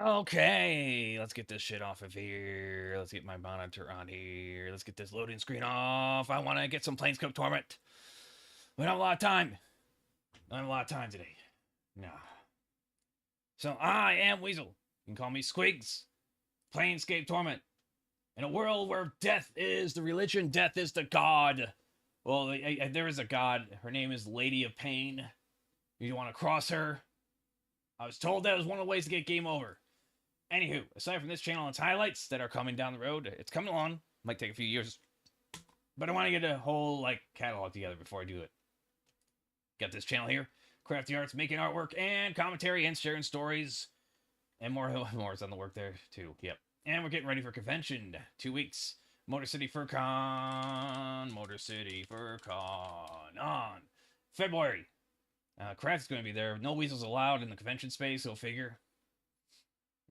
Okay, let's get this shit off of here. Let's get my monitor on here. Let's get this loading screen off. I want to get some Planescape Torment. We don't have a lot of time. I don't have a lot of time today. No. So I am Weasel. You can call me Squigs. Planescape Torment. In a world where death is the religion, death is the god. Well, there is a god. Her name is Lady of Pain. You want to cross her? I was told that was one of the ways to get game over. Anywho, aside from this channel and its highlights that are coming down the road, it's coming along. Might take a few years. But I want to get a whole, catalog together before I do it. Got this channel here. Crafty arts, making artwork, and commentary, and sharing stories. And more is on the work there, too. Yep. And we're getting ready for convention. 2 weeks. Motor City FurCon. Motor City FurCon. On February Craft's going to be there. No weasels allowed in the convention space, go figure.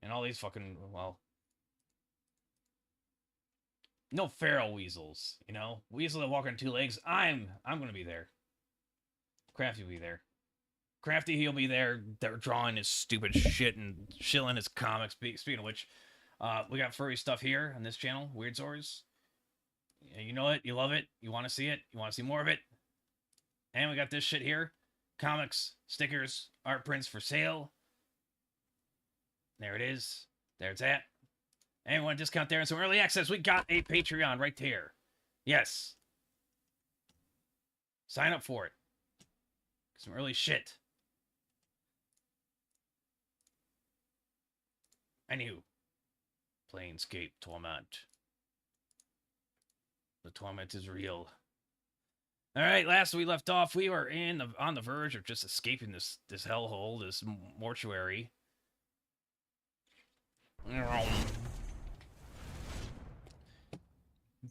And all these fucking, well... No feral weasels, you know? Weasel that walk on two legs. I'm going to be there. Crafty will be there. Crafty, he'll be there. They're drawing his stupid shit and shilling his comics. Speaking of which, we got furry stuff here on this channel, Weird Swords. You know it, you love it, you want to see it, you want to see more of it. And we got this shit here. Comics, stickers, art prints for sale. There it is. There it's at. And we want a discount there and some early access. We got a Patreon right there. Yes. Sign up for it. Some early shit. Anywho. Planescape Torment. The torment is real. Alright, last we left off, we were on the verge of just escaping this hellhole, this mortuary.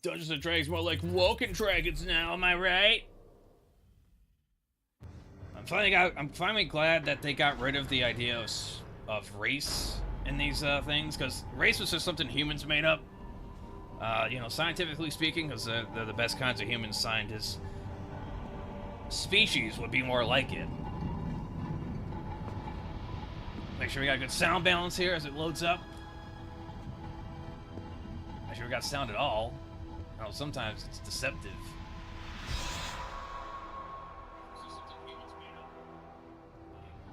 Dungeons and Dragons more like Woken Dragons now, am I right? I'm finally glad that they got rid of the idea of race in these things, because race was just something humans made up. You know, scientifically speaking, because they're the best kinds of humans, scientists. Species would be more like it. Make sure we got good sound balance here as it loads up. Make sure we got sound at all. Oh, sometimes it's deceptive.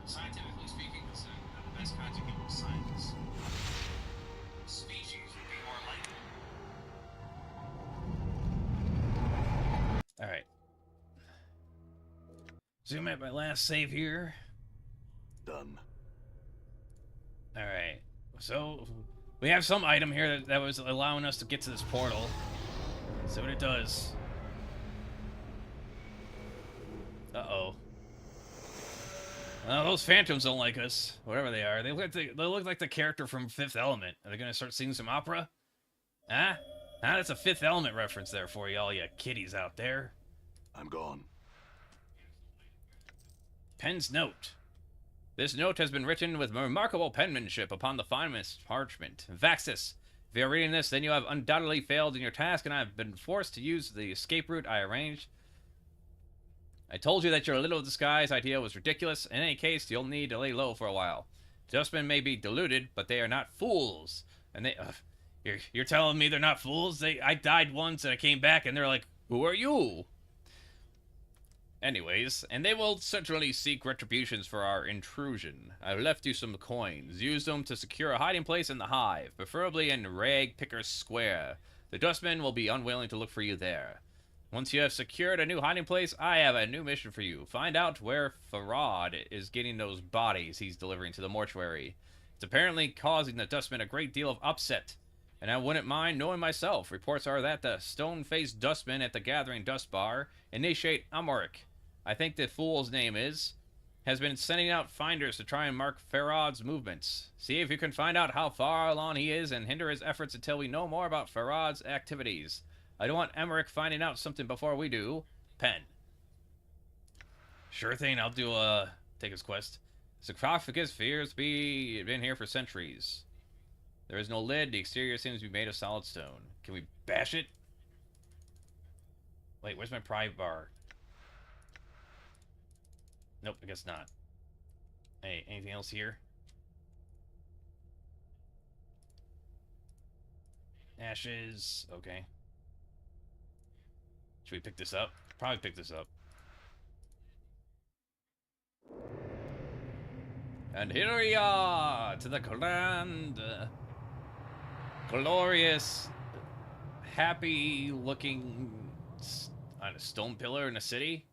Scientifically speaking, it's the best kinds of human scientists. Species would be more like it. Alright. Zoom at my last save here. Done. Alright. So, we have some item here that was allowing us to get to this portal. See what it does. Uh-oh. Those phantoms don't like us. Whatever they are. They look like the character from Fifth Element. Are they gonna start singing some opera? Huh? Huh? That's a Fifth Element reference there for you, all you kiddies out there. I'm gone. Pen's note. This note has been written with remarkable penmanship upon the finest parchment. Vaxis, if you're reading this, then you have undoubtedly failed in your task, and I have been forced to use the escape route I arranged. I told you that your little disguise idea was ridiculous. In any case, you'll need to lay low for a while. Dustmen may be deluded, but they are not fools. And they... You're telling me they're not fools? I died once and I came back and they're like, who are you? Anyways, and they will certainly seek retributions for our intrusion. I've left you some coins. Use them to secure a hiding place in the hive, preferably in Rag Picker's Square. The Dustmen will be unwilling to look for you there. Once you have secured a new hiding place, I have a new mission for you. Find out where Farad is getting those bodies he's delivering to the mortuary. It's apparently causing the Dustmen a great deal of upset, and I wouldn't mind knowing myself. Reports are that the stone-faced Dustmen at the Gathering Dust Bar initiate Amoric, I think the fool's name is, has been sending out finders to try and mark Farad's movements. See if you can find out how far along he is and hinder his efforts until we know more about Farad's activities. I don't want Emmerich finding out something before we do. Pen. Sure thing, I'll do, take his quest. Sarcophagus appears to be been here for centuries. There is no lid, the exterior seems to be made of solid stone. Can we bash it? Wait, where's my pry bar? Nope, I guess not. Hey, anything else here? Ashes, okay. Should we pick this up? Probably pick this up. And here we are to the grand, glorious, happy-looking on a stone pillar in a city.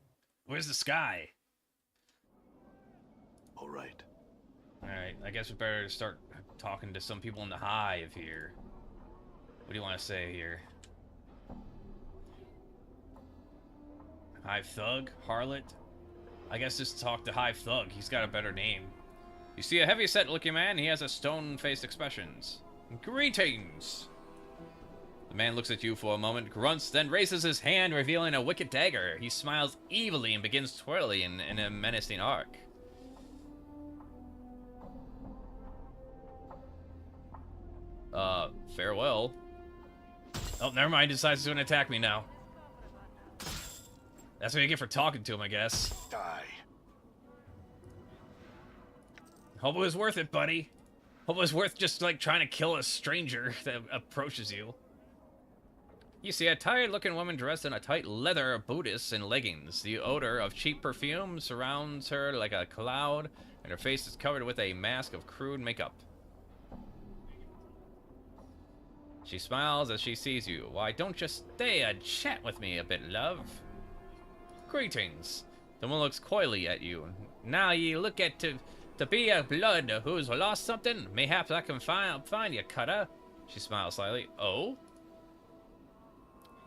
Where's the sky? All right. Alright, I guess we better start talking to some people in the hive here. What do you want to say here? Hive Thug? Harlot? I guess just talk to Hive Thug. He's got a better name. You see a heavy-set looking man? He has a stone-faced expressions. Greetings! The man looks at you for a moment, grunts, then raises his hand, revealing a wicked dagger. He smiles evilly and begins twirling in a menacing arc. Farewell. Oh, never mind. He decides to attack me now. That's what you get for talking to him, I guess. Die. Hope it was worth it, buddy. Hope it was worth just, like, trying to kill a stranger that approaches you. You see a tired-looking woman dressed in a tight leather bodice and leggings. The odor of cheap perfume surrounds her like a cloud, and her face is covered with a mask of crude makeup. She smiles as she sees you. Why don't you stay and chat with me a bit, love? Greetings. The woman looks coyly at you. Now ye look at to be a blood who's lost something. Mayhaps I can find you, cutter. She smiles slightly. Oh?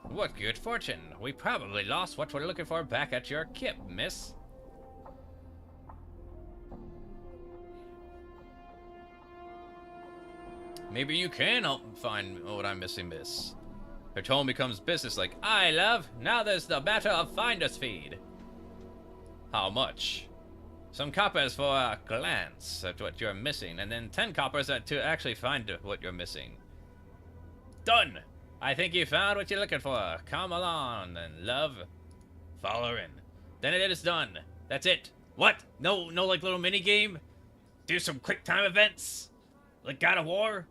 What good fortune. We probably lost what we're looking for back at your kip, miss. Maybe you can help find what I'm missing, miss. Her tone becomes businesslike. Aye, love. Now there's the matter of finder's feed. How much? Some coppers for a glance at what you're missing, and then 10 coppers to actually find what you're missing. Done! I think you found what you're looking for. Come along, then, love. Follow her in. Then it is done. That's it. What? No, like, little mini game? Do some quick time events? Like God of War?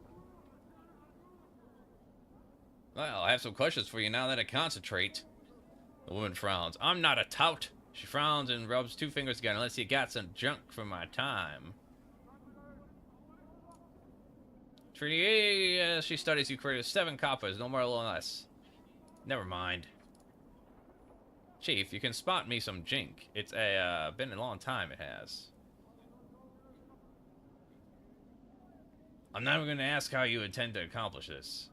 Well, I have some questions for you now that I concentrate. The woman frowns. I'm not a tout. She frowns and rubs 2 fingers together. Unless you got some junk from my time. Treaty, she studies you created 7 coppers, no more or less. Never mind. Chief, you can spot me some jink. It's been a long time, it has. I'm not even going to ask how you intend to accomplish this.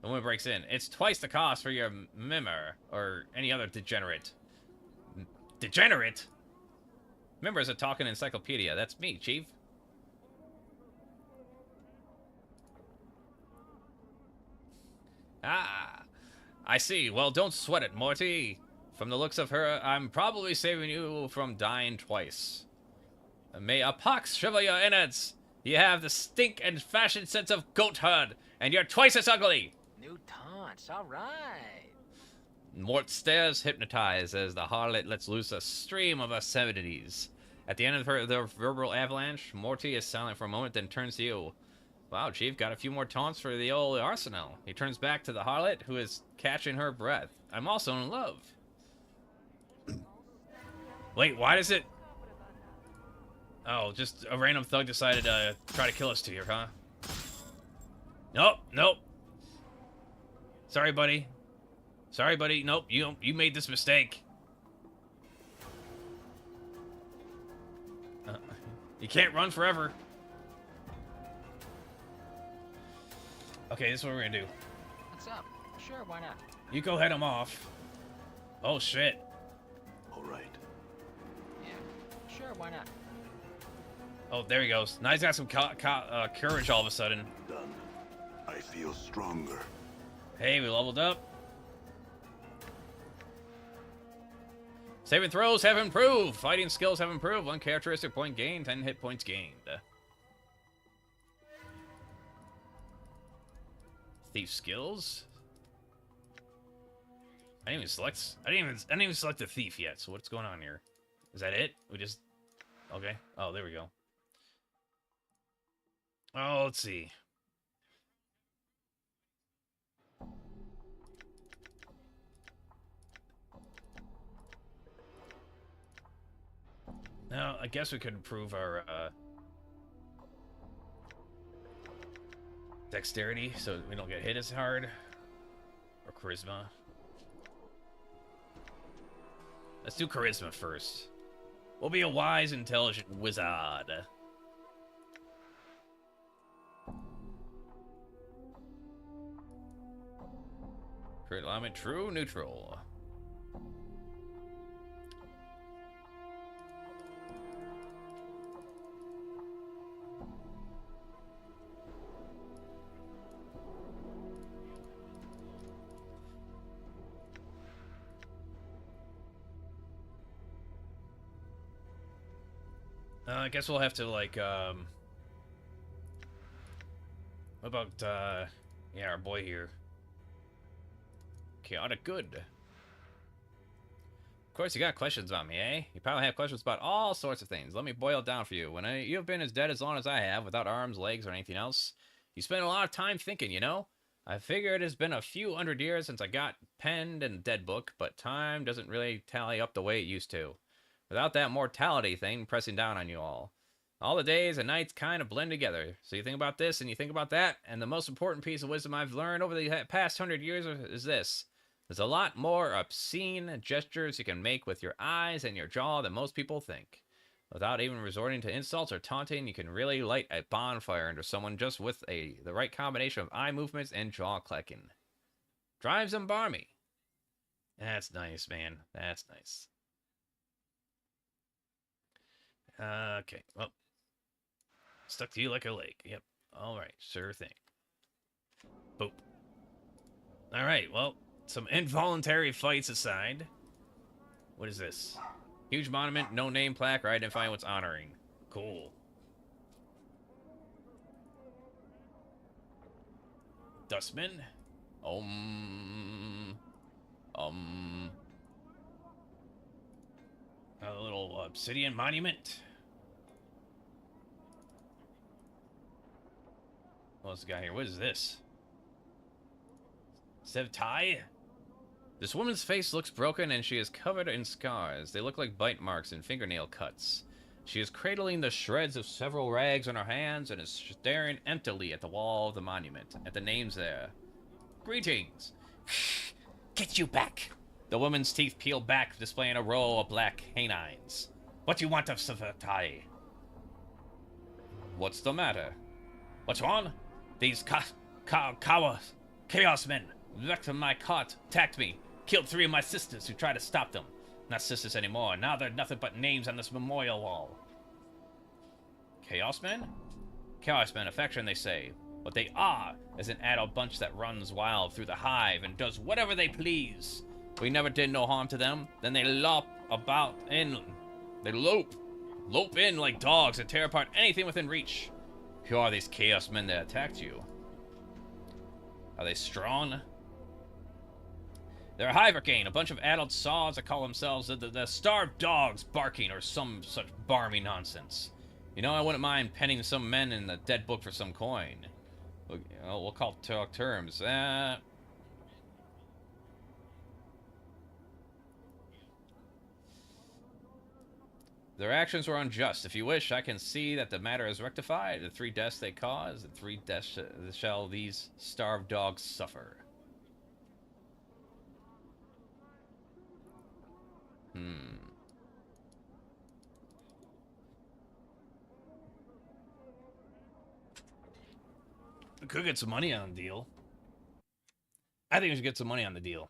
The woman breaks in. It's twice the cost for your member, or any other degenerate. Degenerate? Member is a talking encyclopedia. That's me, Chief. Ah, I see. Well, don't sweat it, Morty. From the looks of her, I'm probably saving you from dying twice. May a pox shrivel your innards. You have the stink and fashion sense of goatherd, and you're twice as ugly. New taunts, all right. Mort stares hypnotized as the harlot lets loose a stream of obscenities. At the end of the verbal avalanche, Morty is silent for a moment, then turns to you. Wow, Chief, got a few more taunts for the old arsenal. He turns back to the harlot, who is catching her breath. I'm also in love. Wait, why does it... Oh, just a random thug decided to try to kill us here, huh? Nope. Sorry, buddy. Nope, you made this mistake. You can't run forever. Okay, this is what we're gonna do. What's up? Sure, why not? You go head him off. Oh, shit. All right. Yeah, sure, why not? Oh, there he goes. Now he's got some courage all of a sudden. Done. I feel stronger. Hey, we leveled up. Saving throws have improved. Fighting skills have improved. 1 characteristic point gained. 10 hit points gained. Thief skills. I didn't even select the thief yet. So what's going on here? Is that it? We just... Okay. Oh, there we go. Oh, let's see. Now, I guess we could improve our dexterity so we don't get hit as hard. Or charisma. Let's do charisma first. We'll be a wise, intelligent wizard. Crit alignment, true, neutral. I guess we'll have to, like, what about, yeah, our boy here. Chaotic good. Of course, you got questions about me, eh? You probably have questions about all sorts of things. Let me boil it down for you. When you have been as dead as long as I have, without arms, legs, or anything else, you spend a lot of time thinking, you know? I figure it has been a few hundred years since I got penned in the dead book, but time doesn't really tally up the way it used to. Without that mortality thing pressing down on you all. All the days and nights kind of blend together. So you think about this and you think about that, and the most important piece of wisdom I've learned over the past 100 years is this. There's a lot more obscene gestures you can make with your eyes and your jaw than most people think. Without even resorting to insults or taunting, you can really light a bonfire under someone just with the right combination of eye movements and jaw clicking. Drives them barmy. That's nice, man. That's nice. Okay, well. Stuck to you like a lake. Yep. Alright, sure thing. Boop. Alright, well, some involuntary fights aside. What is this? Huge monument, no name plaque, or identifying what's honoring. Cool. Dustman. A little obsidian monument. What's the guy here? What is this? Sevtai? This woman's face looks broken and she is covered in scars. They look like bite marks and fingernail cuts. She is cradling the shreds of several rags in her hands and is staring emptily at the wall of the monument, at the names there. Greetings! Get you back! The woman's teeth peel back, displaying a row of black canines. What do you want of Sevtai? What's the matter? What's wrong? These chaos men wrecked my cart, attacked me, killed 3 of my sisters who tried to stop them. Not sisters anymore. Now they're nothing but names on this memorial wall. Chaos men? Chaos men, affection, they say. What they are is an adult bunch that runs wild through the hive and does whatever they please. We never did no harm to them. Then they lope in like dogs and tear apart anything within reach. Who are these chaos men that attacked you? Are they strong? They're a hive arcane, a bunch of adult saws that call themselves the starved dogs barking or some such barmy nonsense. You know, I wouldn't mind penning some men in the dead book for some coin. We'll talk terms. Their actions were unjust. If you wish, I can see that the matter is rectified. The 3 deaths they caused, the 3 deaths shall these starved dogs suffer. We could get some money on the deal. I think we should get some money on the deal.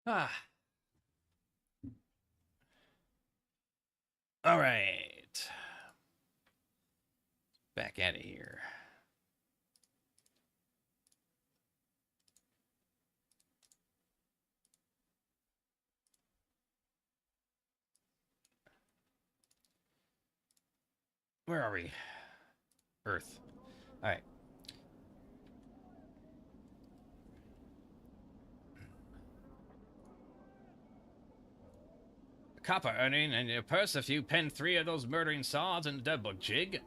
Ah. All right. Back out of here. Where are we? Earth. All right. Copper earning in your purse if you pen 3 of those murdering swords in the dead book, Jig.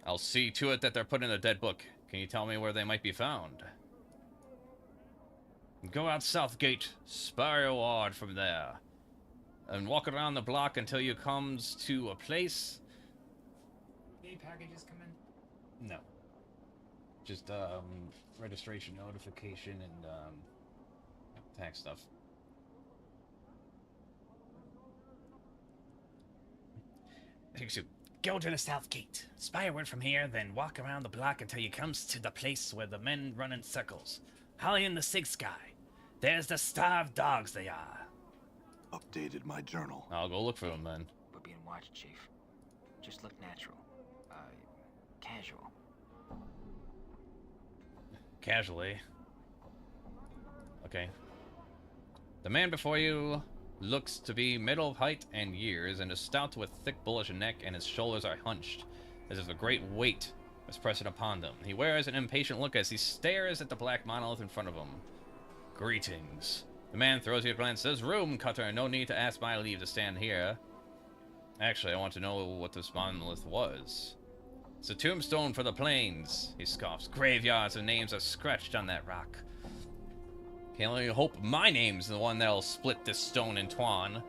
I'll see to it that they're put in the dead book. Can you tell me where they might be found? Go out south gate, spur your ward from there, and walk around the block until you comes to a place. Any packages come in? No. Just registration notification and tax stuff. Go to the south gate. Spy a word from here, then walk around the block until you comes to the place where the men run in circles. High in the sig sky. There's the starved dogs they are. Updated my journal. I'll go look for them then. We're being watched, Chief. Just look natural. Casual. Casually. Okay. The man before you looks to be middle of height and years, and is stout with thick bullish neck, and his shoulders are hunched, as if a great weight was pressing upon them. He wears an impatient look as he stares at the black monolith in front of him. Greetings. The man throws you a glance, says, room, Cutter, no need to ask my leave to stand here. Actually, I want to know what this monolith was. It's a tombstone for the plains, he scoffs. Graveyards of names are scratched on that rock. Can only hope my name's the one that'll split this stone in twain.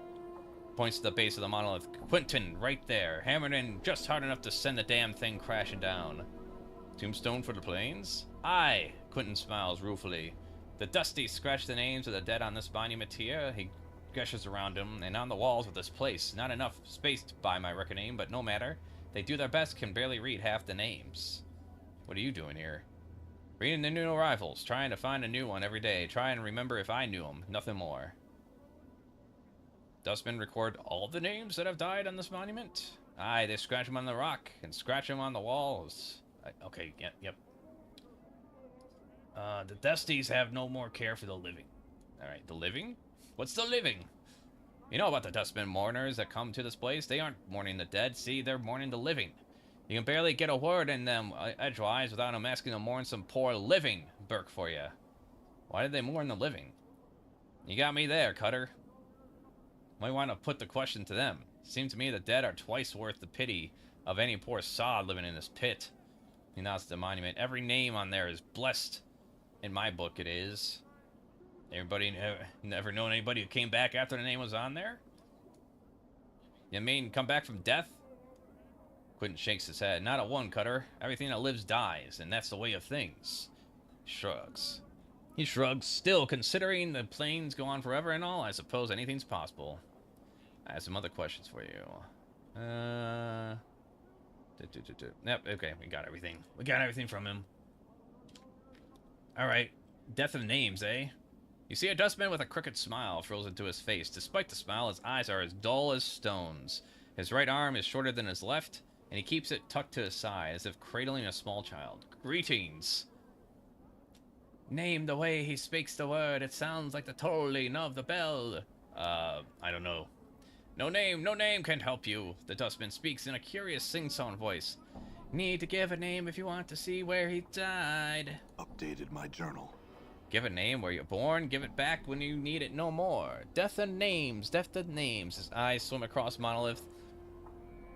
Points to the base of the monolith. Quentin, right there, hammered in just hard enough to send the damn thing crashing down. Tombstone for the plains? Aye, Quentin smiles ruefully. The dusty scratch the names of the dead on this monument here. He gestures around him, and on the walls of this place. Not enough space by my reckoning, but no matter. They do their best, can barely read half the names. What are you doing here? Reading the new arrivals, trying to find a new one every day. Try and remember if I knew them, nothing more. Dustmen record all the names that have died on this monument? Aye, they scratch them on the rock and scratch them on the walls. Okay, yep. The Dusties have no more care for the living. Alright, the living? What's the living? You know about the Dustmen mourners that come to this place? They aren't mourning the dead, see, they're mourning the living. You can barely get a word in them edgewise without them asking to mourn some poor living Burke for you. Why did they mourn the living? You got me there, Cutter. Might want to put the question to them. Seems to me the dead are twice worth the pity of any poor sod living in this pit. He nods to the monument. Every name on there is blessed. In my book, it is. Everybody never known anybody who came back after the name was on there? You mean come back from death? Quentin shakes his head. Not a one, Cutter. Everything that lives dies, and that's the way of things. Shrugs. He shrugs. Still, considering the plains go on forever and all, I suppose anything's possible. I have some other questions for you. Yep, okay, we got everything. We got everything from him. Alright. Death of names, eh? You see a dustman with a crooked smile frozen to his face. Despite the smile, his eyes are as dull as stones. His right arm is shorter than his left, and he keeps it tucked to his side, as if cradling a small child. Greetings! Name the way he speaks the word. It sounds like the tolling of the bell. I don't know. No name can't help you. The dustman speaks in a curious sing-song voice. Need to give a name if you want to see where he died. Updated my journal. Give a name where you're born, give it back when you need it no more. Death of names, death of names. His eyes swim across monolith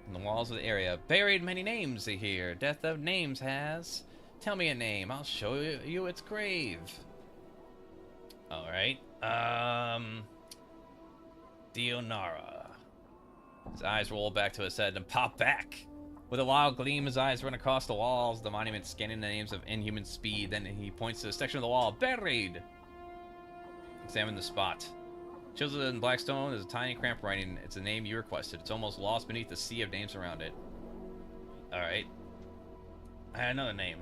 and the walls of the area. Buried many names, they hear. Death of names has. Tell me a name, I'll show you its grave. Alright. Dionara. His eyes roll back to his head and pop back. With a wild gleam, his eyes run across the walls, the monument scanning the names of inhuman speed. Then he points to a section of the wall. Buried! Examine the spot. Chiseled in black stone is a tiny cramped writing. It's a name you requested. It's almost lost beneath the sea of names around it. Alright. I had another name.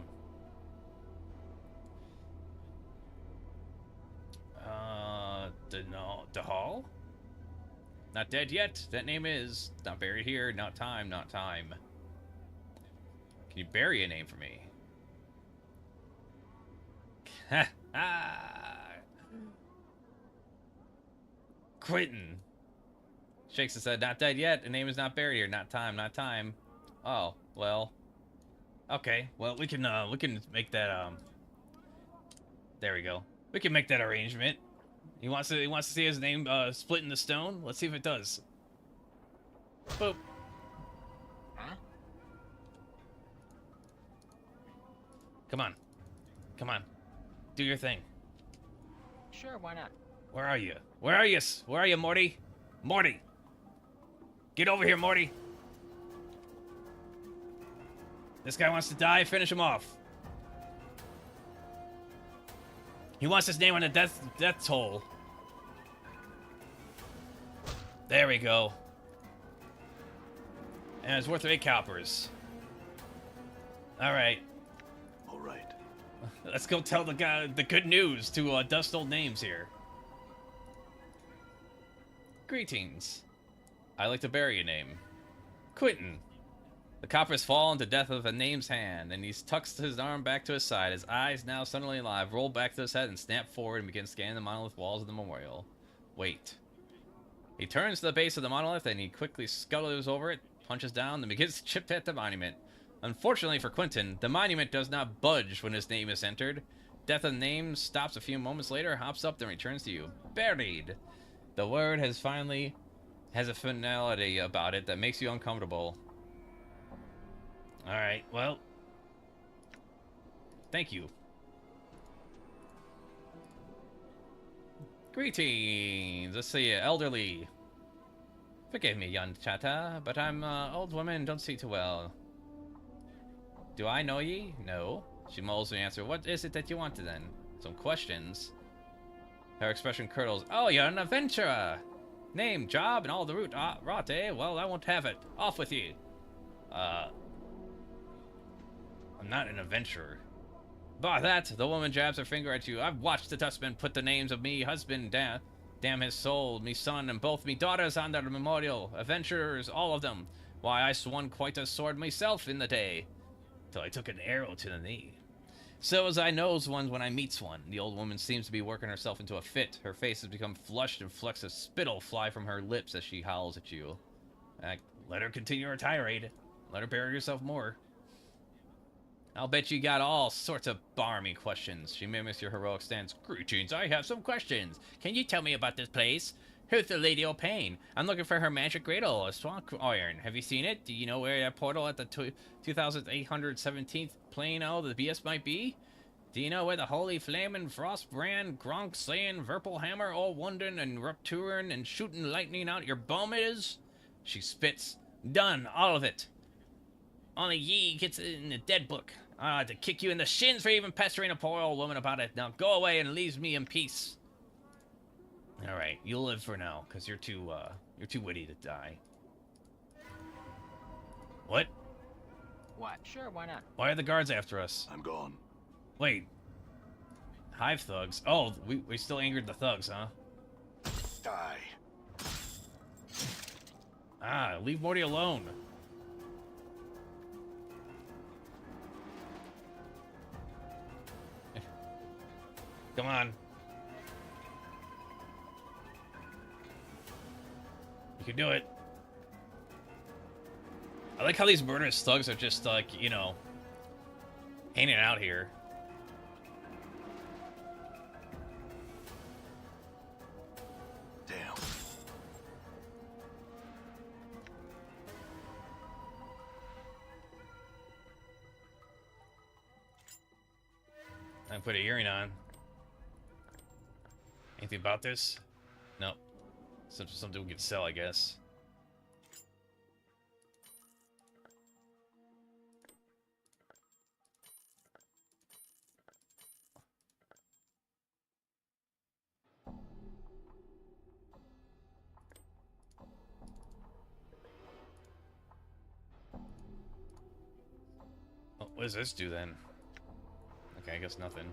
The hall? Not dead yet. That name is. Not buried here. Not time. Not time. Can you bury a name for me? Ha ha! Quentin. Shakes his head. Not dead yet. The name is not buried here. Not time. Not time. Oh, well. Okay. Well, we can make that, there we go. We can make that arrangement. He wants to see his name split in the stone. Let's see if it does. Boop. Huh? Come on. Come on. Do your thing. Sure, why not? Where are you? Where are you? Where are you, Morty? Morty! Get over here, Morty! This guy wants to die. Finish him off. He wants his name on the death toll. There we go. And it's worth 8 coppers. Alright. Alright. Let's go tell the guy the good news to dust old names here. Greetings. I like to bury a name. Quentin. The coppers fall into death with a name's hand, and he tucks his arm back to his side. His eyes, now suddenly alive, roll back to his head and snap forward and begin scanning the monolith walls of the memorial. Wait. He turns to the base of the monolith, and he quickly scuttles over it, punches down, and begins to chip at the monument. Unfortunately for Quentin, the monument does not budge when his name is entered. Death of the name stops a few moments later, hops up, then returns to you. Buried. The word has a finality about it that makes you uncomfortable. Alright, well. Thank you. Greetings. Let's see, elderly. Forgive me, young chata, but I'm old woman and don't see too well. Do I know ye? No. She mulls the answer. What is it that you wanted then? Some questions. Her expression curdles. Oh, you're an adventurer! Name, job, and all the rot, eh? Well, I won't have it. Off with you. I'm not an adventurer. By that, the woman jabs her finger at you. I've watched the dustman put the names of me husband, damn his soul, me son, and both me daughters on the memorial. Adventurers, all of them. Why, I swung quite a sword myself in the day. Till I took an arrow to the knee. So as I knows one when I meets one. The old woman seems to be working herself into a fit. Her face has become flushed and flecks of spittle fly from her lips as she howls at you. Let her continue her tirade. Let her bury herself more. I'll bet you got all sorts of barmy questions. She mimics your heroic stance. Greetings, I have some questions. Can you tell me about this place? Who's the Lady O'Pain? I'm looking for her magic cradle, a swamp iron. Have you seen it? Do you know where that portal at the 2817th plane the BS might be? Do you know where the Holy Flamin' Frostbrand, Gronk Slayin' Verpelhammer, all wondering and Rupturin' and shooting lightning out your bum is? She spits. Done, all of it. Only ye gets it in the dead book. To kick you in the shins for even pestering a poor old woman about it. Now go away and leave me in peace. Alright, you'll live for now, because you're too witty to die. What? What? Sure, why not? Why are the guards after us? I'm gone. Wait. Hive thugs? Oh, we still angered the thugs, huh? Die. Leave Morty alone. Come on. You can do it. I like how these murderous thugs are just like, you know, hanging out here. Damn. I put a earring on. Anything about this? Nope. Something we could sell, I guess. Oh, what does this do then? Okay, I guess nothing.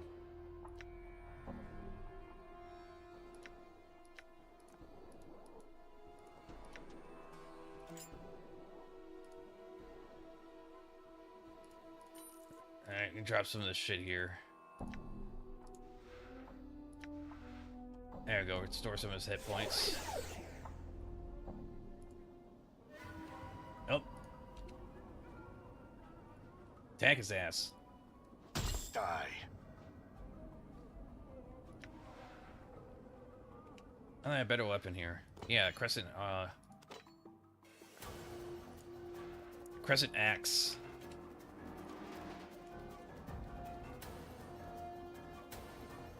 Alright, we can drop some of this shit here. There we go, restore some of his hit points. Nope. Attack his ass. Die. I have a better weapon here. Yeah, Crescent Axe.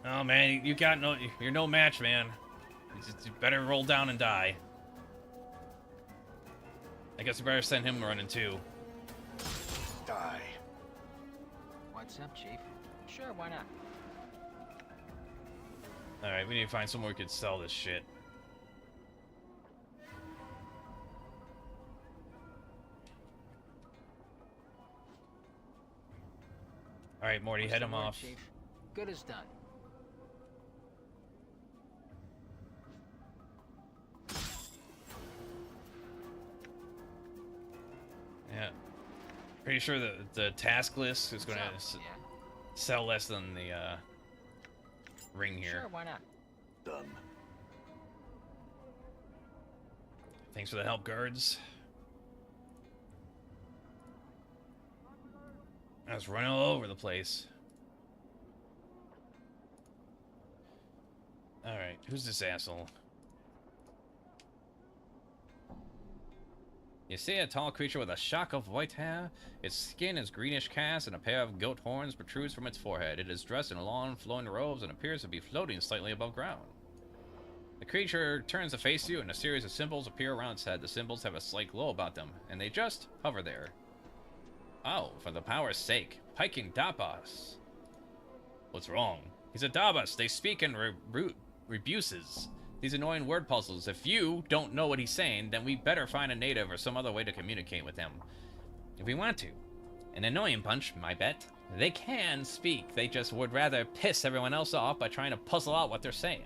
Oh man, you're no match, man. You better roll down and die. I guess we better send him running too. Die. What's up, Chief? Sure, why not? Alright, we need to find somewhere we could sell this shit. Alright, Morty, What's head the him word, off. Chief? Good as done. Yeah. Pretty sure the task list is going to Yeah. sell less than the ring here. Sure, why not? Done. Thanks for the help, guards. I was running all over the place. Alright, who's this asshole? You see a tall creature with a shock of white hair? Its skin is greenish cast and a pair of goat horns protrudes from its forehead. It is dressed in long, flowing robes and appears to be floating slightly above ground. The creature turns to face you and a series of symbols appear around its head. The symbols have a slight glow about them, and they just hover there. Oh, for the power's sake. Piking Dabas. What's wrong? He's a Dabas. They speak in rebuses. These annoying word puzzles. If you don't know what he's saying, then we better find a native or some other way to communicate with him. If we want to. An annoying bunch, my bet. They can speak. They just would rather piss everyone else off by trying to puzzle out what they're saying.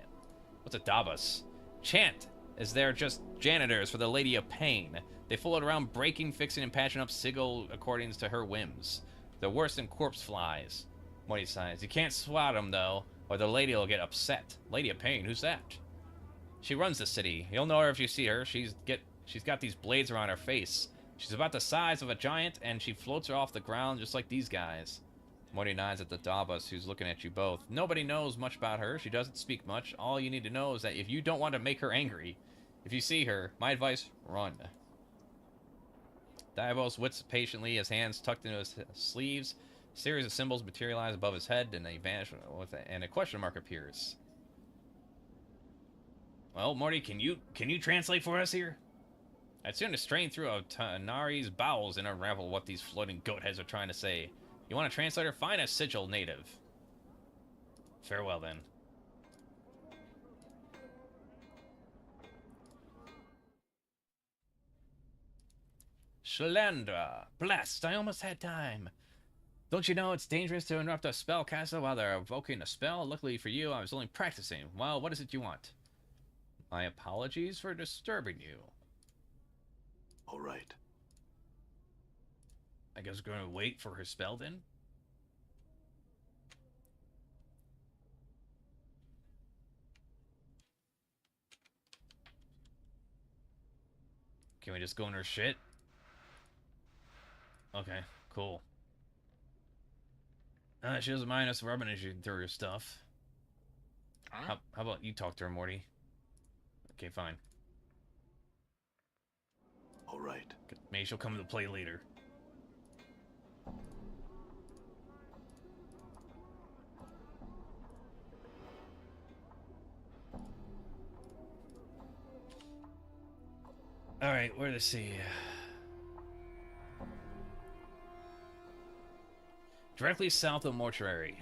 What's a Dabas? Chant, as they're just janitors for the Lady of Pain. They float around breaking, fixing, and patching up sigil according to her whims. They're worse than corpse flies. Morty sighs. You can't swat them, though, or the lady will get upset. Lady of Pain, who's that? She runs the city. You'll know her if you see her. She's got these blades around her face. She's about the size of a giant, and she floats her off the ground just like these guys. Morty nods at the Dabas, who's looking at you both. Nobody knows much about her. She doesn't speak much. All you need to know is that if you don't want to make her angry, if you see her, my advice, run. Davos waits patiently, his hands tucked into his sleeves. A series of symbols materialize above his head, and they vanish, and a question mark appears. Well, Morty, can you translate for us here? I'd sooner strain through a Tanari's bowels and unravel what these floating goat heads are trying to say. You want a translator? Find a sigil native. Farewell, then. Shalandra! Blast! I almost had time. Don't you know it's dangerous to interrupt a spellcaster while they're evoking a spell? Luckily for you, I was only practicing. Well, what is it you want? My apologies for disturbing you. All right. I guess we're going to wait for her spell, then? Can we just go in her shit? Okay, cool. She doesn't mind us rubbing through her stuff. Huh? How about you talk to her, Morty? Okay, fine. All right. Maybe she'll come into play later. Alright, where to see? Directly south of Mortuary.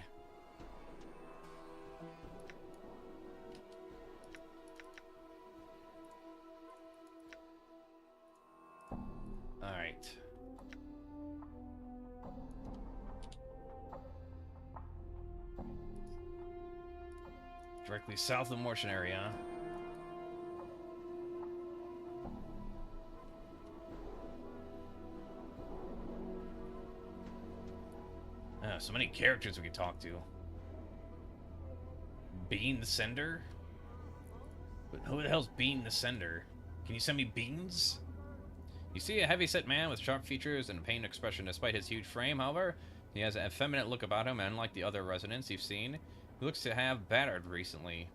Alright. Directly south of Mortuary, huh? So many characters we could talk to. Bean the Sender? But who the hell's Bean the Sender? Can you send me beans? You see a heavy-set man with sharp features and a pained expression. Despite his huge frame, however, he has an effeminate look about him, and unlike the other residents you've seen, he looks to have bathed recently.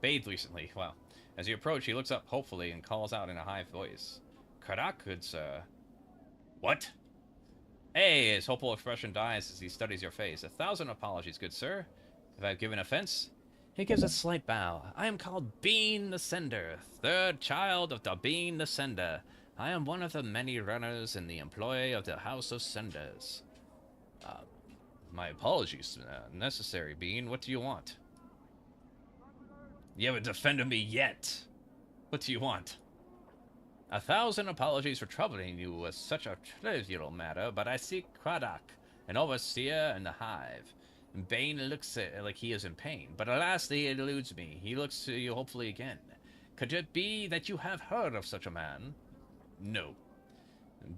Well, as you approach, he looks up hopefully and calls out in a high voice. Karak, good sir. What? Hey, his hopeful expression dies as he studies your face. 1,000 apologies, good sir. If I've given offense? He gives a slight bow. I am called Bean the Sender, third child of the Bean the Sender. I am one of the many runners in the employ of the House of Senders. My apologies, necessary, Bean. What do you want? You haven't defended me yet. What do you want? 1,000 apologies for troubling you with such a trivial matter, but I seek Kradak, an overseer in the hive. Bane looks like he is in pain, but alas, he eludes me. He looks to you hopefully again. Could it be that you have heard of such a man? No.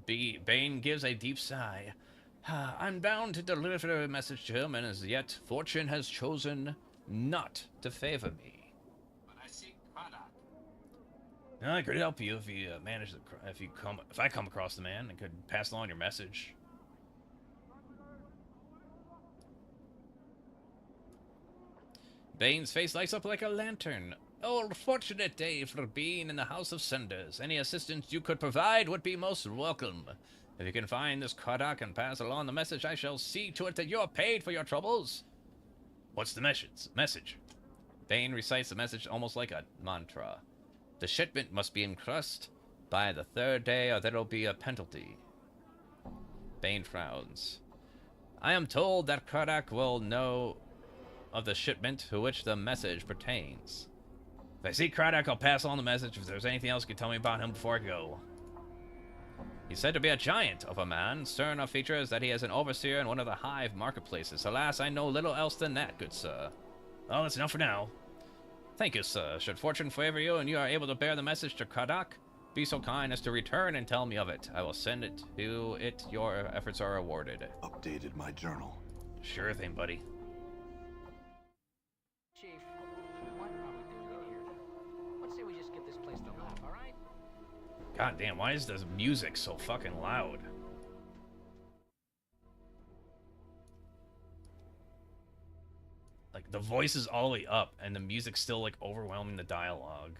Bane gives a deep sigh. I'm bound to deliver a message to him, and as yet, fortune has chosen not to favor me. But I seek Kradak. I could help you if you manage to, if I come across the man and could pass along your message. Bane's face lights up like a lantern. Oh, fortunate day for being in the House of Senders. Any assistance you could provide would be most welcome. If you can find this Kardak and pass along the message, I shall see to it that you are paid for your troubles. What's the message? Bane recites the message almost like a mantra. The shipment must be encrusted by the 3rd day, or there'll be a penalty. Bane frowns. I am told that Kardak will know of the shipment to which the message pertains. If I see Kardak, I'll pass on the message. If there's anything else you can tell me about him before I go. He's said to be a giant of a man. Stern of features that he is an overseer in one of the hive marketplaces. Alas, I know little else than that, good sir. Well, that's enough for now. Thank you, sir. Should fortune favor you and you are able to bear the message to Kardak, be so kind as to return and tell me of it. I will send it to it. Your efforts are rewarded. Updated my journal. Sure thing, buddy. Chief, what are we doing in here? Let's say we just get this place to laugh, all right? God damn, why is this music so fucking loud? Like, the voice is all the way up, and the music's still, like, overwhelming the dialogue.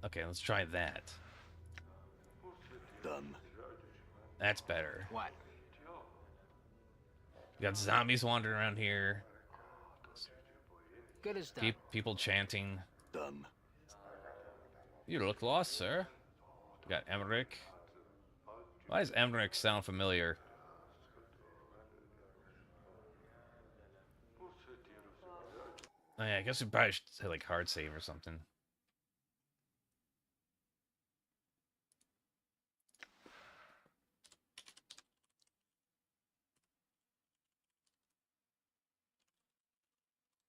Okay, let's try that. Done. That's better. What? We got zombies wandering around here. Good as done. People chanting. Done. You look lost, sir. We got Emmerich. Why does Emmerich sound familiar? Oh, yeah, I guess we probably should say, like, hard save or something.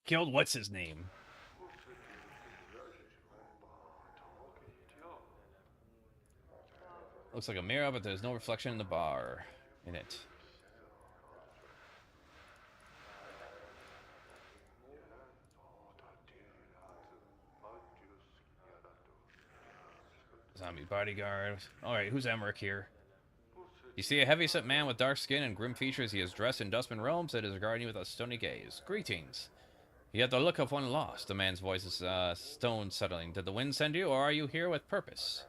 Killed what's his name? Looks like a mirror, but there's no reflection in the bar in it. Zombie bodyguard. Alright, who's Emmerich here? You see a heavy-set man with dark skin and grim features. He is dressed in dustman robes and is regarding you with a stony gaze. Greetings. You have the look of one lost. The man's voice is stone settling. Did the wind send you, or are you here with purpose?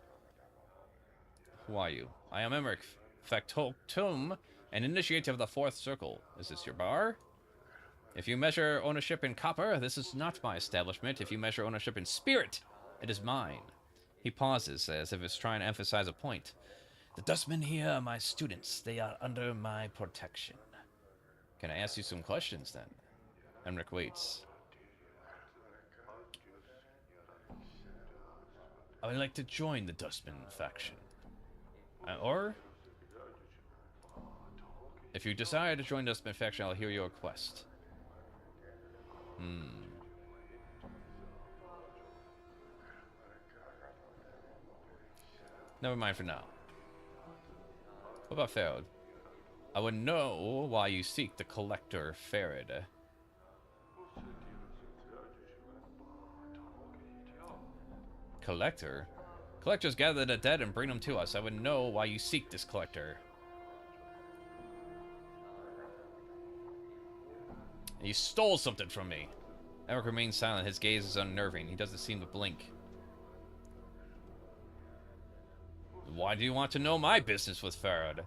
Who are you? I am Emmerich Factotum, an initiate of the 4th Circle. Is this your bar? If you measure ownership in copper, this is not my establishment. If you measure ownership in spirit, it is mine. He pauses, as if he's trying to emphasize a point. The dustmen here are my students. They are under my protection. Can I ask you some questions, then? Emmerich waits. I would like to join the Dustman faction. Or, if you desire to join the Dustman faction, I'll hear your request. Never mind for now. What about Farad? I would know why you seek the collector Farad. Collector? Collectors gather the dead and bring them to us. I would know why you seek this collector. You stole something from me. Eric remains silent. His gaze is unnerving. He doesn't seem to blink. Why do you want to know my business with Farad?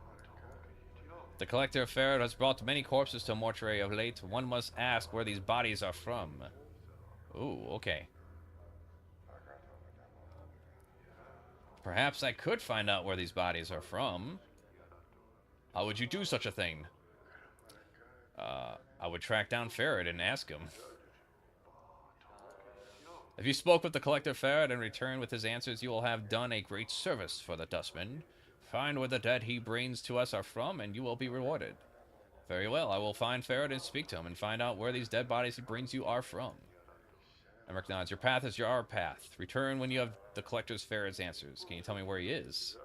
The collector of Farad has brought many corpses to a mortuary of late. One must ask where these bodies are from. Ooh, okay. Perhaps I could find out where these bodies are from. How would you do such a thing? I would track down Farad and ask him. If you spoke with the collector Farad and return with his answers, you will have done a great service for the dustman. Find where the dead he brings to us are from, and you will be rewarded. Very well, I will find Farad and speak to him, and find out where these dead bodies he brings you are from. Emmerich nods. Your path is your path. Return when you have the collector's Farad's answers. Can you tell me where he is?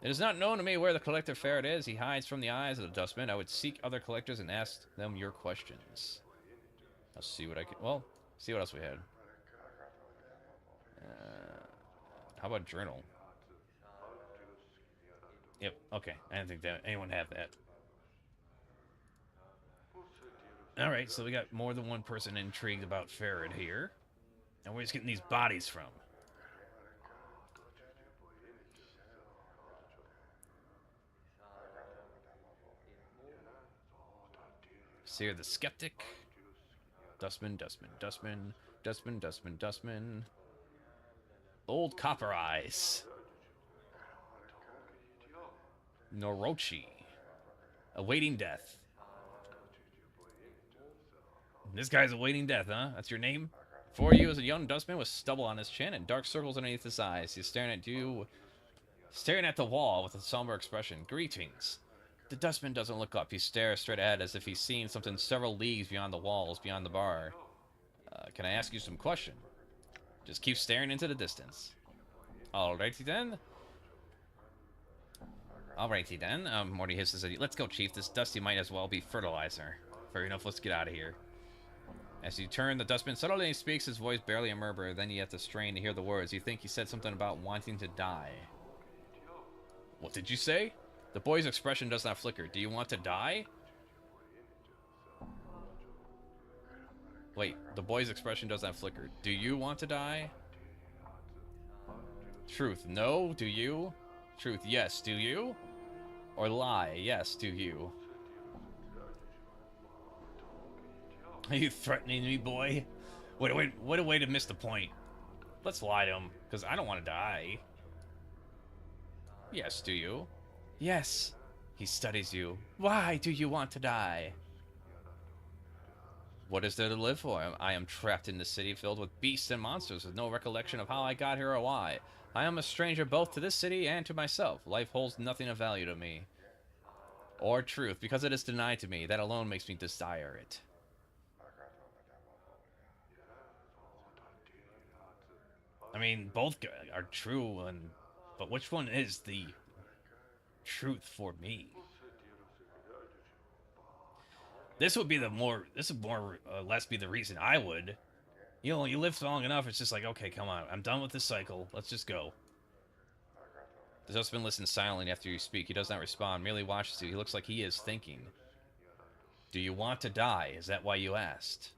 It is not known to me where the collector Farad is. He hides from the eyes of the dustman. I would seek other collectors and ask them your questions. I'll see what I can... Well, see what else we had. How about journal? Yep, okay. I didn't think that anyone had that. Alright, so we got more than one person intrigued about Farad here. And where's getting these bodies from? Seer the Skeptic. Dustman, Dustman, Dustman, Dustman, Dustman, Dustman. Old Copper Eyes. Norochi. Awaiting Death. This guy's awaiting death, huh? That's your name? Before you is a young dustman with stubble on his chin and dark circles underneath his eyes. He's staring at you, staring at the wall with a somber expression. Greetings. The dustman doesn't look up. He stares straight ahead as if he's seeing something several leagues beyond the walls, beyond the bar. Can I ask you some question? Just keep staring into the distance. Alrighty then. Alrighty then. Morty hisses at you. Let's go, Chief. This dusty might as well be fertilizer. Fair enough. Let's get out of here. As you turn, the dustman suddenly speaks, his voice barely a murmur. Then you have to strain to hear the words. You think he said something about wanting to die. What did you say? The boy's expression does not flicker. Do you want to die? Wait, the boy's expression does not flicker. Do you want to die? Truth, no, do you? Truth, yes, do you? Or lie, yes, do you? Are you threatening me, boy? What a way to miss the point. Let's lie to him, because I don't want to die. Yes, do you? Yes. He studies you. Why do you want to die? What is there to live for? I am trapped in the city filled with beasts and monsters with no recollection of how I got here or why. I am a stranger both to this city and to myself. Life holds nothing of value to me. Or truth, because it is denied to me. That alone makes me desire it. I mean, both are true, but which one is the truth for me? This would more or less be the reason I would. You know, you live long enough, it's just like, okay, come on, I'm done with this cycle. Let's just go. The husband listens silently after you speak. He does not respond, merely watches you. He looks like he is thinking. Do you want to die? Is that why you asked?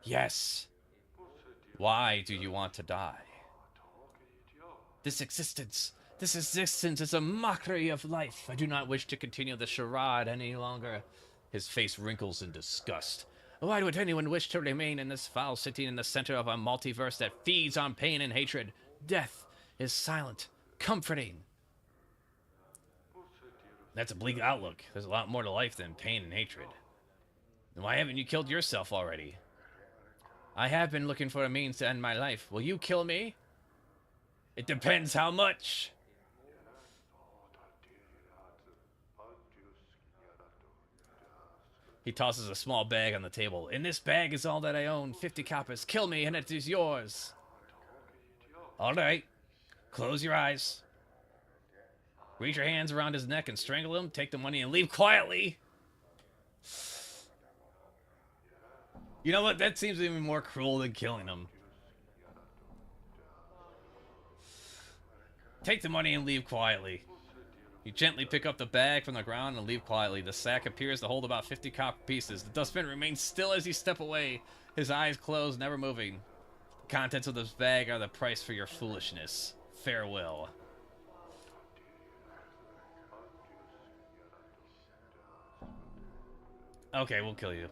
Yes. Why do you want to die? This existence is a mockery of life. I do not wish to continue the charade any longer. His face wrinkles in disgust. Why would anyone wish to remain in this foul city in the center of a multiverse that feeds on pain and hatred? Death is silent, comforting. That's a bleak outlook. There's a lot more to life than pain and hatred. Then why haven't you killed yourself already? I have been looking for a means to end my life. Will you kill me? It depends how much. He tosses a small bag on the table. In this bag is all that I own. 50 coppers. Kill me and it is yours. All right. Close your eyes. Reach your hands around his neck and strangle him. Take the money and leave quietly. You know what? That seems even more cruel than killing him. Take the money and leave quietly. You gently pick up the bag from the ground and leave quietly. The sack appears to hold about 50 copper pieces. The dustman remains still as you step away, his eyes closed, never moving. The contents of this bag are the price for your foolishness. Farewell. Okay, we'll kill you.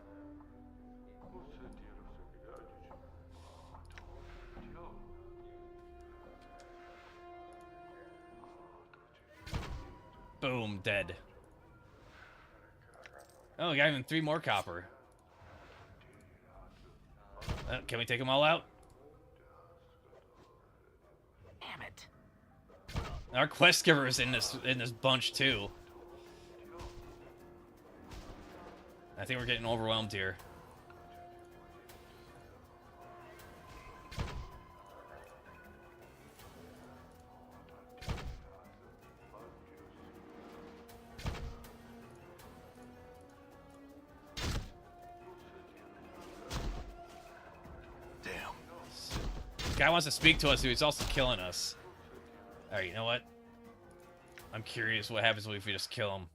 Boom, dead. Oh, we got even 3 more copper. Can we take them all out? Damn it. Our quest giver is in this bunch too. I think we're getting overwhelmed here. Guy wants to speak to us, so he's also killing us. Alright, you know what? I'm curious what happens if we just kill him.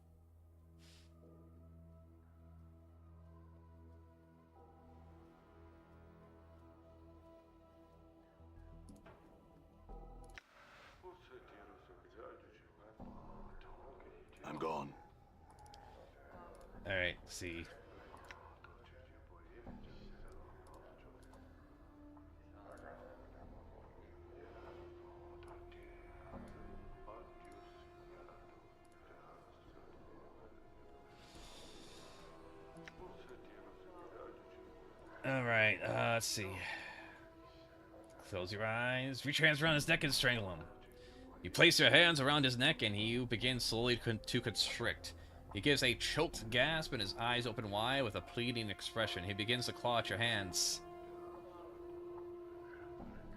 I'm gone. Alright, see. Alright, let's see. Close your eyes. Reach your hands around his neck and strangle him. You place your hands around his neck and he begins slowly to constrict. He gives a choked gasp and his eyes open wide with a pleading expression. He begins to claw at your hands.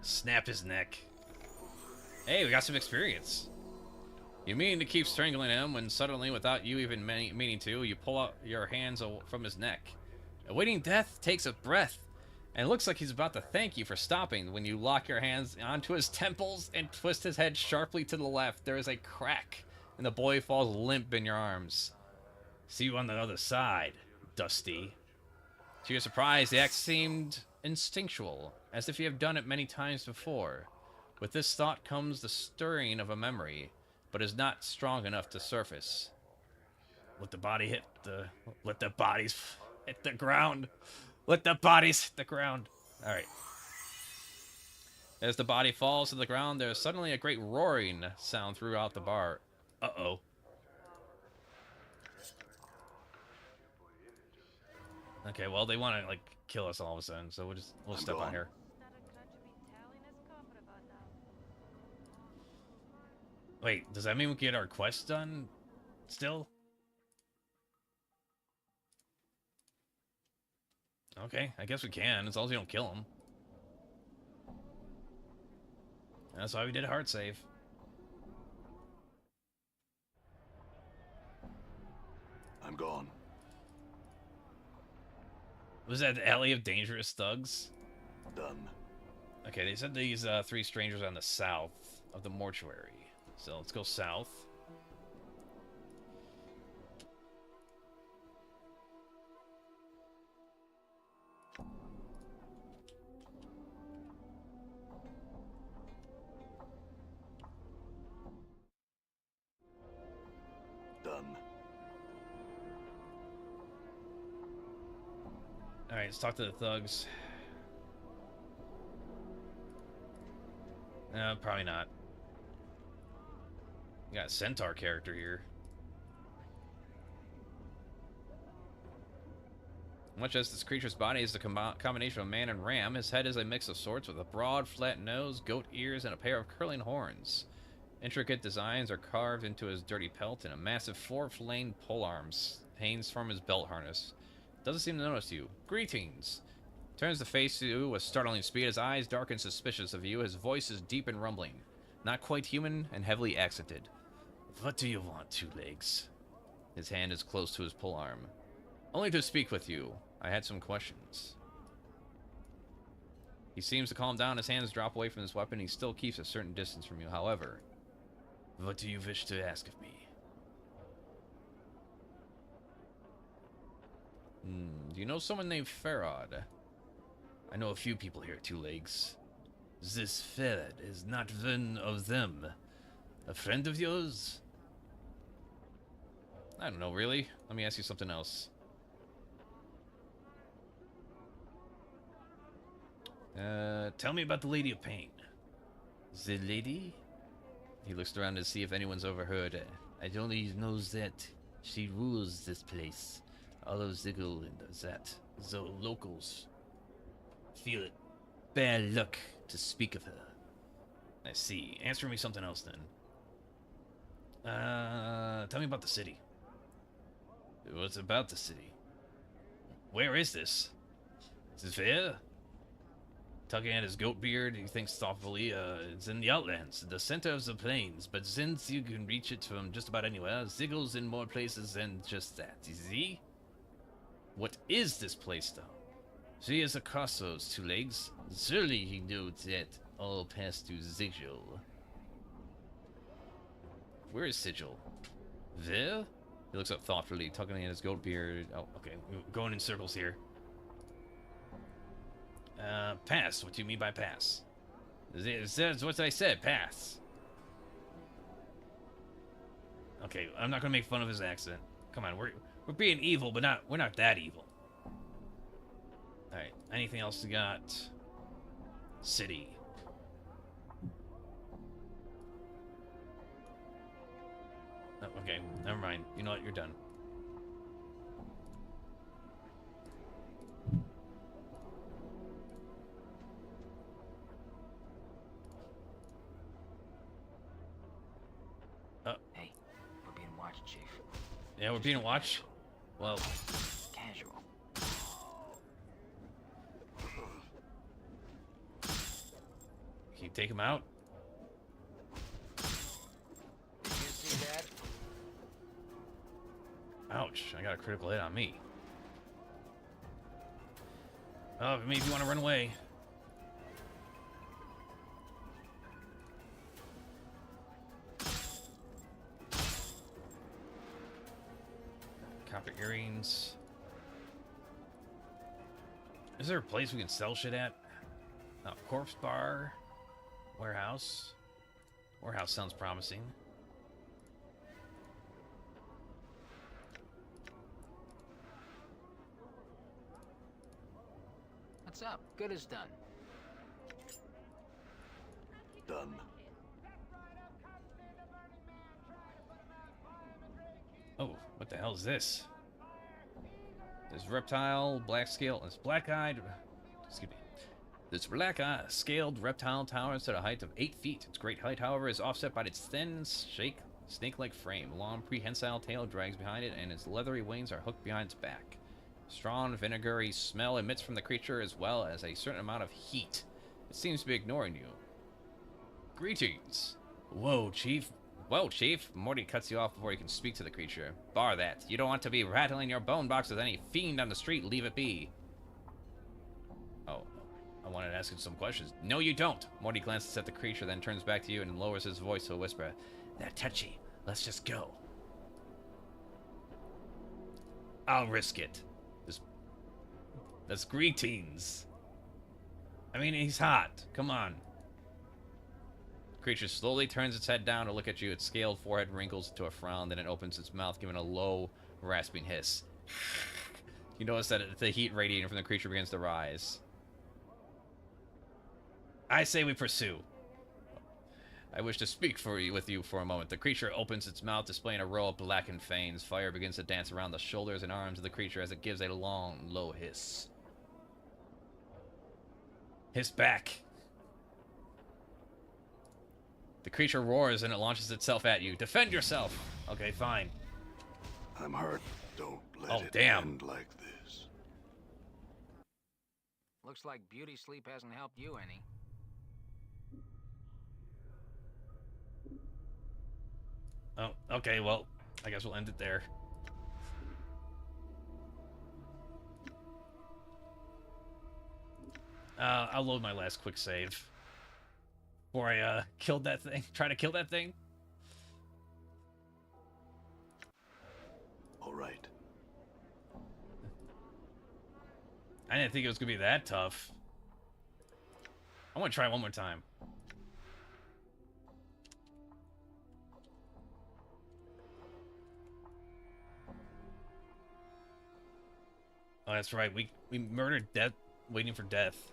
Snap his neck. Hey, we got some experience. You mean to keep strangling him when suddenly, without you even meaning to, you pull out your hands from his neck. Awaiting death takes a breath, and it looks like he's about to thank you for stopping when you lock your hands onto his temples and twist his head sharply to the left. There is a crack, and the boy falls limp in your arms. See you on the other side, Dusty. To your surprise, the act seemed instinctual, as if you have done it many times before. With this thought comes the stirring of a memory, but is not strong enough to surface. Let the bodies hit the ground. Let the bodies hit the ground. Alright. As the body falls to the ground, there is suddenly a great roaring sound throughout the bar. Uh-oh. Okay, well, they want to, like, kill us all of a sudden, so we'll step on here. Wait, does that mean we can get our quest done still? Okay, I guess we can, as long as we don't kill him. That's why we did a hard save. I'm gone. Was that the alley of dangerous thugs? Done. Okay, they said these 3 strangers on the south of the mortuary. So let's go south. Done. Alright, let's talk to the thugs. No, probably not. We got a centaur character here. Much as this creature's body is the combination of man and ram, his head is a mix of sorts with a broad, flat nose, goat ears, and a pair of curling horns. Intricate designs are carved into his dirty pelt, and a massive 4-lane polearms hangs from his belt harness. Doesn't seem to notice you. Greetings! Turns to face you with startling speed, his eyes dark and suspicious of you, his voice is deep and rumbling. Not quite human and heavily accented. What do you want, Two Legs? His hand is close to his polearm. Only to speak with you. I had some questions. He seems to calm down. His hands drop away from his weapon. He still keeps a certain distance from you. However, what do you wish to ask of me? Do you know someone named Farad? I know a few people here, Two Legs. This Farad is not one of them. A friend of yours? I don't know, really. Let me ask you something else. Tell me about the Lady of Pain. The lady? He looks around to see if anyone's overheard. I only know that she rules this place. All of Ziggle and that. The locals feel it. Bad luck to speak of her. I see. Answer me something else then. Tell me about the city. What's about the city? Where is this? Is this fair? Tugging at his goat beard, he thinks thoughtfully, it's in the Outlands, the center of the plains, but since you can reach it from just about anywhere, Ziggle's in more places than just that, you see? What is this place, though? She is across those Two Legs. Surely he knows that all pass through Ziggle. Where is Sigil? There? He looks up thoughtfully, tugging at his goat beard. Oh, okay, we're going in circles here. Pass. What do you mean by pass? That's what I said, pass. Okay, I'm not gonna make fun of his accent. Come on, we're being evil, but we're not that evil. Alright, anything else you got? City. Oh, okay, never mind. You know what, you're done. Hey, we're being watched, Chief. Yeah, we're being watched. Well, Casual. can you take him out? Did you see that? Ouch, I got a critical hit on me. Oh, maybe you want to run away. Copper earrings. Is there a place we can sell shit at? Corpse bar. Warehouse. Warehouse sounds promising. What's up? Good as done. Done. Oh, what the hell is this? There's reptile, black scale, it's black-eyed. Excuse me. This scaled reptile towers at a height of 8 feet. Its great height, however, is offset by its thin, snake-like frame. A long, prehensile tail drags behind it, and its leathery wings are hooked behind its back. Strong, vinegary smell emits from the creature, as well as a certain amount of heat. It seems to be ignoring you. Greetings. Whoa, Chief. Whoa, Chief. Morty cuts you off before you can speak to the creature. Bar that. You don't want to be rattling your bone box with any fiend on the street. Leave it be. Oh, I wanted to ask him some questions. No, you don't. Morty glances at the creature, then turns back to you and lowers his voice to a whisper. They're touchy. Let's just go. I'll risk it. That's greetings. I mean, he's hot. Come on. The creature slowly turns its head down to look at you. Its scaled forehead wrinkles into a frown, then it opens its mouth, giving a low, rasping hiss. You notice that the heat radiating from the creature begins to rise. I say we pursue. I wish to speak with you for a moment. The creature opens its mouth, displaying a row of blackened fangs. Fire begins to dance around the shoulders and arms of the creature as it gives a long, low hiss. Hiss back. The creature roars and it launches itself at you. Defend yourself. Okay, fine. I'm hurt. Don't let it damn. end like this. Looks like beauty sleep hasn't helped you any. Oh, okay, well, I guess we'll end it there. I'll load my last quick save. Before I, killed that thing. Try to kill that thing. All right. I didn't think it was gonna be that tough. I want to try it one more time. Oh, that's right. We murdered death, waiting for death.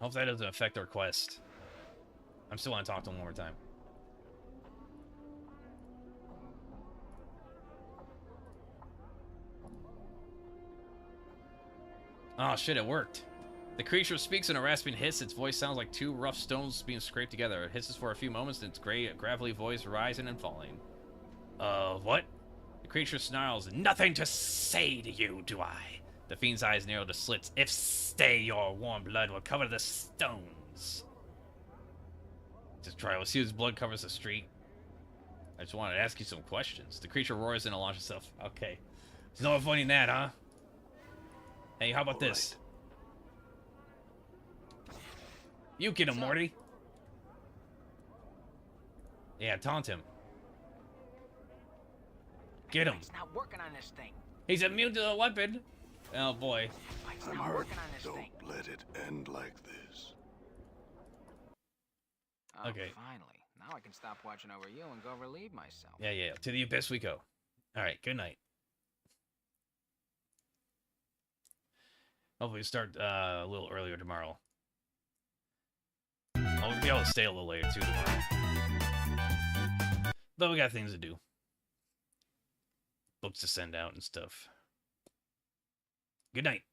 Hope that doesn't affect our quest. I'm still want to talk to him one more time. Oh shit, it worked. The creature speaks in a rasping hiss. Its voice sounds like two rough stones being scraped together. It hisses for a few moments, and its gravelly voice rising and falling. What? The creature snarls, "Nothing to say to you, do I?" The fiend's eyes narrow to slits. "If stay, your warm blood will cover the stones." Just try. We'll see whose blood covers the street. I just wanted to ask you some questions. The creature roars in and launches itself. Okay. There's no avoiding that, huh? Hey, how about All this? right. You get him, Morty. Yeah, taunt him. Get him. It's not working on this thing. He's immune to the weapon. Oh boy. It's I'm not hurt. working on this Don't thing. let it end like this. Oh, Okay. finally. Now I can stop watching over you and go relieve myself. Yeah. To the abyss we go. All right. Good night. Hopefully we start a little earlier tomorrow. I'll be able to stay a little later too tomorrow. But we got things to do. Books to send out and stuff. Good night.